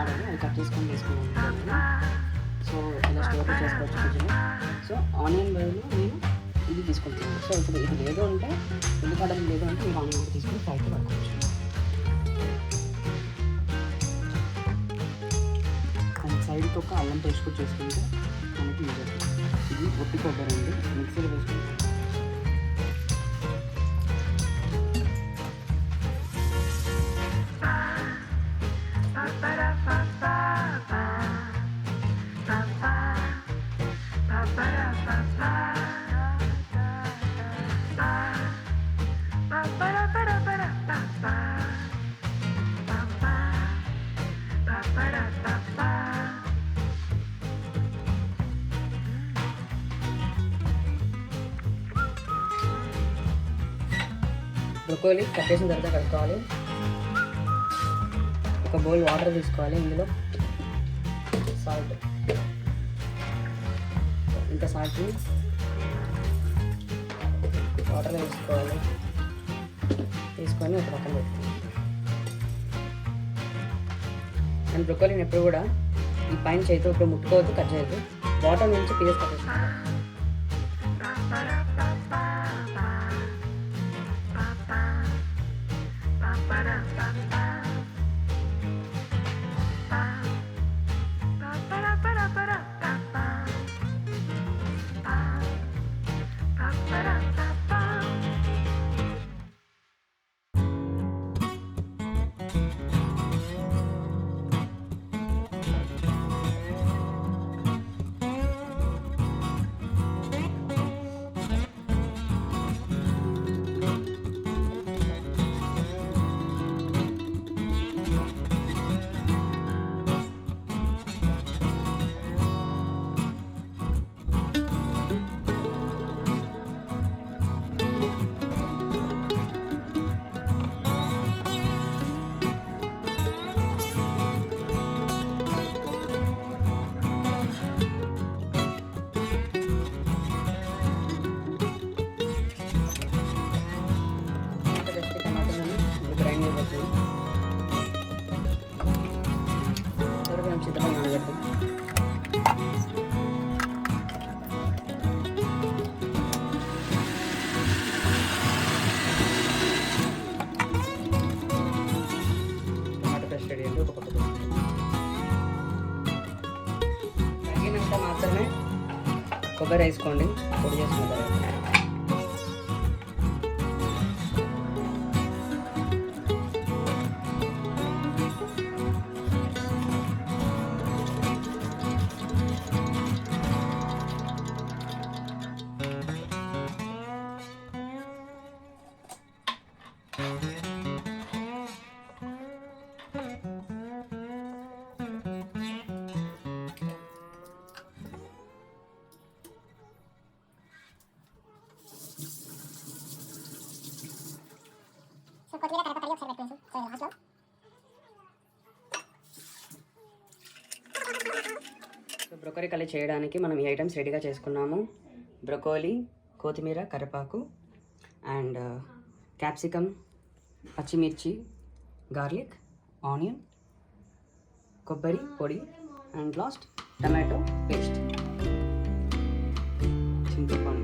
వాడాలి, అది కట్ చేసుకొని తీసుకున్నాను. సో ఇలా స్టోర్ చేసుకోవచ్చు ఫ్రిడ్జ్లో. సో ఆనియన్ బదులు నేను ఇది తీసుకుంటున్నాను. సో ఇప్పుడు ఇది లేదు అంటే, ఉల్లిగడ్డలు లేదు అంటే మీరు ఆనియన్ తీసుకొని ఫ్రైకి పడుకోవచ్చు. అండ్ సైడ్కి ఒక అల్లం పేస్ట్ కూడా చేసుకుంటే మనకి యూజ్ అవుతుంది. ఇది ఒట్టి కొబ్బరి అండి, మిక్సీలో వేసుకుంటాం. బ్రొకోలీ కట్ చేసిన తర్వాత కలుపుకోవాలి. ఒక బౌల్ వాటర్ తీసుకోవాలి, ఇందులో సాల్ట్, ఇంత సాల్ట్ని వాటర్లో వేసుకోవాలి. తీసుకొని ఒక పక్కన పెట్టుకోవాలి. అండ్ బ్రొకోలీని ఎప్పుడు కూడా ఈ పైన చేతితో ఇప్పుడు ముట్టుకోవద్దు, కట్ చేయొద్దు. వాటర్ నుంచి పీస్ కట్ చేసుకోవాలి. తగినంత మాత్రమే కొబ్బరి వేసుకోండి, పొడి చేసుకున్న తర్వాత. కొత్తిమీర కరివేపాకు ఒకసారి పెట్టుకోవచ్చు. సో లాస్ట్లో బ్రొకోలీ కర్రీ చేయడానికి మనం ఈ ఐటమ్స్ రెడీగా చేసుకున్నాము. బ్రొకోలీ, కొత్తిమీర, కరివేపాకు అండ్ క్యాప్సికమ్, పచ్చిమిర్చి, గార్లిక్, ఆనియన్, కొబ్బరి పొడి అండ్ లాస్ట్ టమాటో పేస్ట్, చింతపండు.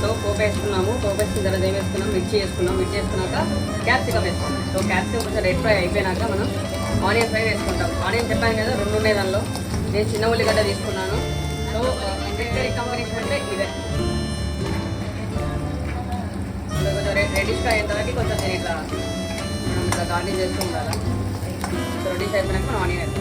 సో పోపు వేసుకున్నాము. పోపు వేసుకున్న తర్వాత ఏం వేసుకున్నాం, మిర్చి వేసుకున్నాం. మిర్చి వేసుకున్నాక క్యాప్సికమ్ వేసుకున్నాం. సో క్యాప్సికమ్ కొంచెం రెడ్ ఫ్రై అయిపోయినాక మనం ఆనియన్ ఫ్రై వేసుకుంటాం. ఆనియన్ చెప్పాను కదా, 2 ఉన్నాయి దానిలో. నేను చిన్న ఉల్లిగడ్డ తీసుకున్నాను. సో ఇండియన్ కాంబినేషన్ అంటే ఇదే. కొంచెం రెడిష్గా అయిన తర్వాత కొంచెం నేను ఇట్లా మనం ఇట్లా గార్నిష్ చేస్తూ ఉండాలి. సో రెడిష్ అయిపోయినాక మనం ఆనియన్ వేస్తాం.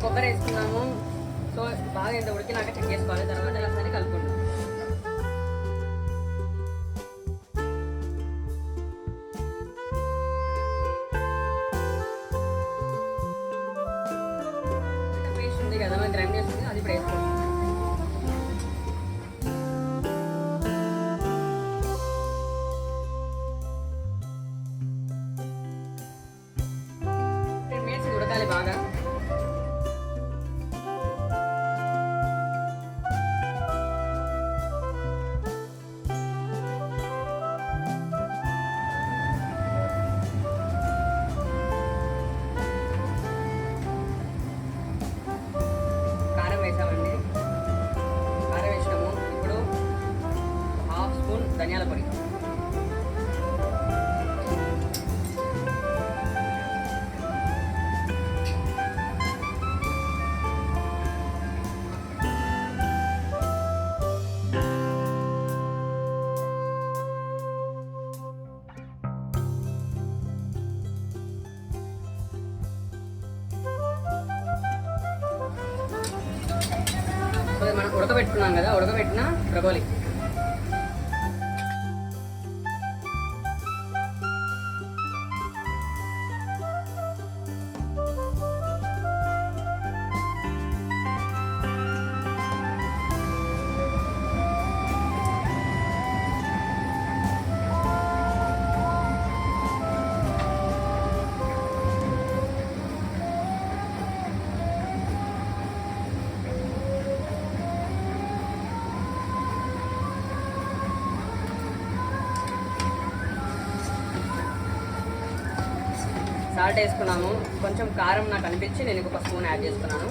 కొబ్బరి వేసుకున్నాము. సో బాగా ఇంత ఉడికినాక చెక్ చేసుకోవాలి. తర్వాత ఒకసారి కలుపుకుంటాం. పేస్ట్ ఉంది కదా మనం గ్రైండ్ చేసుకుని అది ఇప్పుడు వేసుకోవాలి. ఉడకాలి బాగా. కారం వేసామండి. కారం వేసినాము. ఇప్పుడు 1/2 స్పూన్ ధనియాల పొడి, మనం ఉడకబెట్టుకున్నాం కదా, ఉడకబెట్టిన బ్రకోలీ, సాల్ట్ వేసుకున్నాము. కొంచెం కారం నాకు అనిపించి నేను ఇంకొక స్పూన్ యాడ్ చేసుకున్నాను.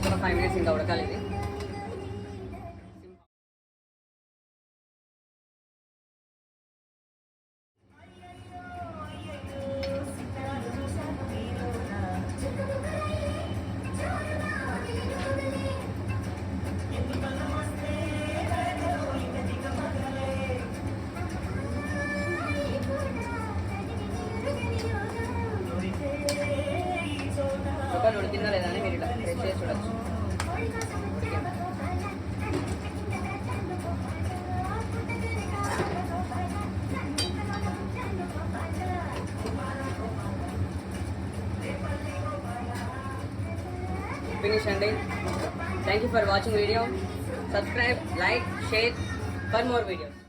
ఒక 5 minutes ఇంకా ఉడకాలి ఇది. ఒకటి ఉడికిందా లేదా అని మీరు ఇలా టెస్ట్ చేసి చూడొచ్చు. ఫినిష్ అండి. Thank you for watching video. Subscribe, like, share for more videos.